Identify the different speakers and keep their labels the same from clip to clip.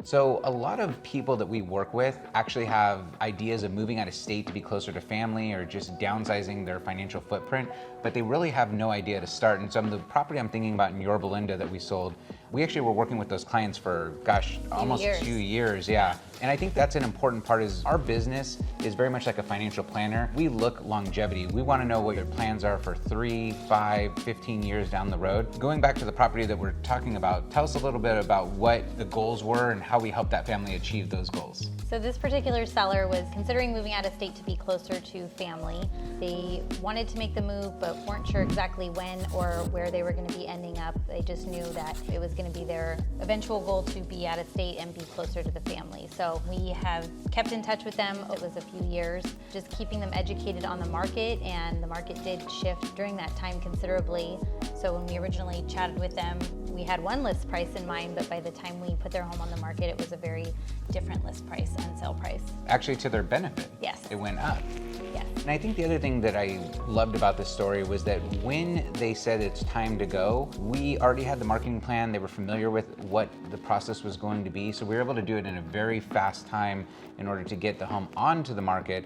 Speaker 1: So a lot of people that we work with actually have ideas of moving out of state to be closer to family or just downsizing their financial footprint, but they really have no idea to start. And so the property I'm thinking about in Yorba Linda that we sold, we actually were working with those clients for, gosh, almost 2 years, yeah. And I think that's an important part is our business is very much like a financial planner. We look longevity. We want to know what your plans are for 3, 5, 15 years down the road. Going back to the property that we're talking about, tell us a little bit about what the goals were and how we helped that family achieve those goals.
Speaker 2: So this particular seller was considering moving out of state to be closer to family. They wanted to make the move, but weren't sure exactly when or where they were going to be ending up. They just knew that it was going to be their eventual goal to be out of state and be closer to the family. So we have kept in touch with them. It was a few years, just keeping them educated on the market, and the market did shift during that time considerably. So when we originally chatted with them, we had one list price in mind, but by the time we put their home on the market, it was a very different list price and sale price.
Speaker 1: Actually, to their benefit.
Speaker 2: Yes.
Speaker 1: It went up.
Speaker 2: Yes.
Speaker 1: And I think the other thing that I loved about this story was that when they said it's time to go, we already had the marketing plan. They were familiar with what the process was going to be. So we were able to do it in a very fast time in order to get the home onto the market.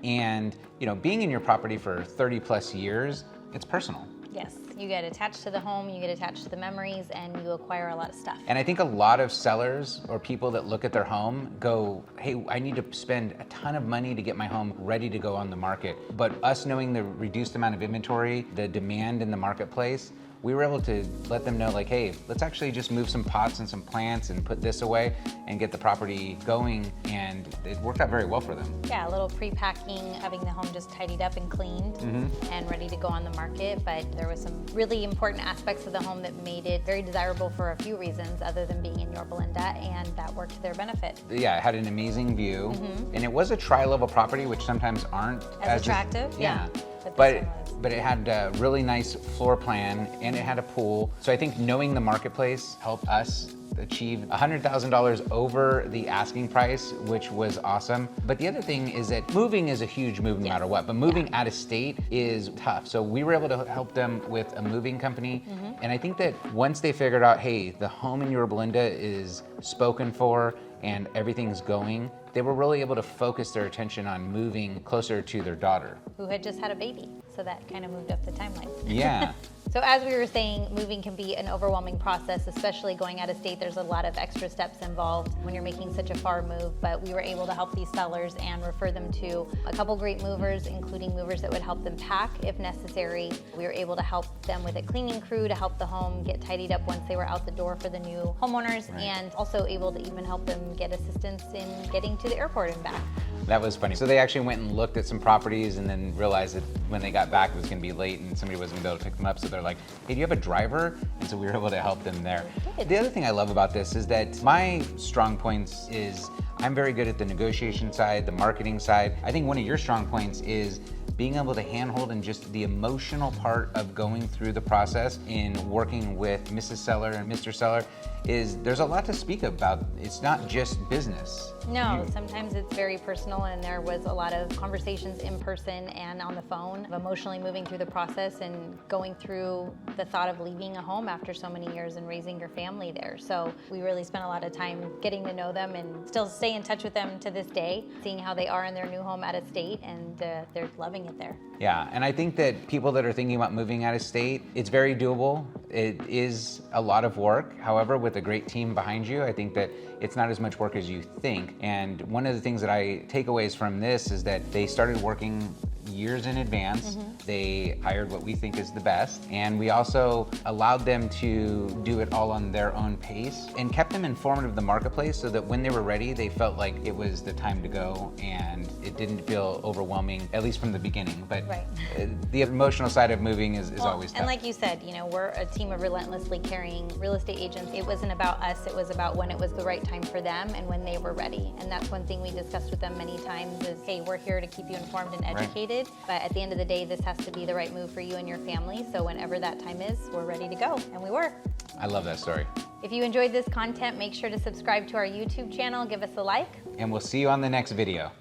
Speaker 1: And, being in your property for 30 plus years, it's personal.
Speaker 2: Yes, you get attached to the home, you get attached to the memories, and you acquire a lot of stuff.
Speaker 1: And I think a lot of sellers or people that look at their home go, hey, I need to spend a ton of money to get my home ready to go on the market. But us knowing the reduced amount of inventory, the demand in the marketplace, we were able to let them know, like, hey, let's actually just move some pots and some plants and put this away and get the property going. And it worked out very well for them.
Speaker 2: Yeah, a little pre-packing, having the home just tidied up and cleaned and ready to go on the market. But there was some really important aspects of the home that made it very desirable for a few reasons other than being in Yorba Linda, and that worked to their benefit.
Speaker 1: Yeah, it had an amazing view. And it was a tri-level property, which sometimes aren't
Speaker 2: as attractive.
Speaker 1: Yeah. But it had a really nice floor plan and it had a pool. So I think knowing the marketplace helped us achieve $100,000 over the asking price, which was awesome. But the other thing is that moving is a huge move no matter what, but moving out of state is tough. So we were able to help them with a moving company. And I think that once they figured out, hey, the home in Yorba Linda is spoken for and everything's going, they were really able to focus their attention on moving closer to their daughter,
Speaker 2: who had just had a baby. So that kind of moved up the timeline.
Speaker 1: Yeah.
Speaker 2: So as we were saying, moving can be an overwhelming process, especially going out of state. There's a lot of extra steps involved when you're making such a far move, but we were able to help these sellers and refer them to a couple great movers, including movers that would help them pack if necessary. We were able to help them with a cleaning crew to help the home get tidied up once they were out the door for the new homeowners, and also able to even help them get assistance in getting to the airport and back.
Speaker 1: That was funny. So they actually went and looked at some properties and then realized that when they got back it was going to be late and somebody wasn't going to be able to pick them up. So they're like, hey, do you have a driver? And so we were able to help them there. The other thing I love about this is that my strong points is I'm very good at the negotiation side, the marketing side. I think one of your strong points is being able to handhold and just the emotional part of going through the process in working with Mrs. Seller and Mr. Seller is there's a lot to speak about. It's not just business.
Speaker 2: No, sometimes it's very personal, and there was a lot of conversations in person and on the phone of emotionally moving through the process and going through the thought of leaving a home after so many years and raising your family there. So we really spent a lot of time getting to know them and still stay in touch with them to this day, seeing how they are in their new home out of state, and they're loving it there.
Speaker 1: Yeah, and I think that people that are thinking about moving out of state, it's very doable. It is a lot of work. However, with a great team behind you, I think that it's not as much work as you think. And one of the things that I take away from this is that they started working years in advance. They hired what we think is the best, and we also allowed them to do it all on their own pace and kept them informed of the marketplace so that when they were ready, they felt like it was the time to go and it didn't feel overwhelming, at least from the beginning. But the emotional side of moving is always tough.
Speaker 2: And like you said, we're a team of relentlessly caring real estate agents. It wasn't about us, it was about when it was the right time for them and when they were ready. And that's one thing we discussed with them many times is, hey, we're here to keep you informed and educated. But at the end of the day, this has to be the right move for you and your family. So whenever that time is, we're ready to go. And we were.
Speaker 1: I love that story.
Speaker 2: If you enjoyed this content, make sure to subscribe to our YouTube channel, give us a like.
Speaker 1: And we'll see you on the next video.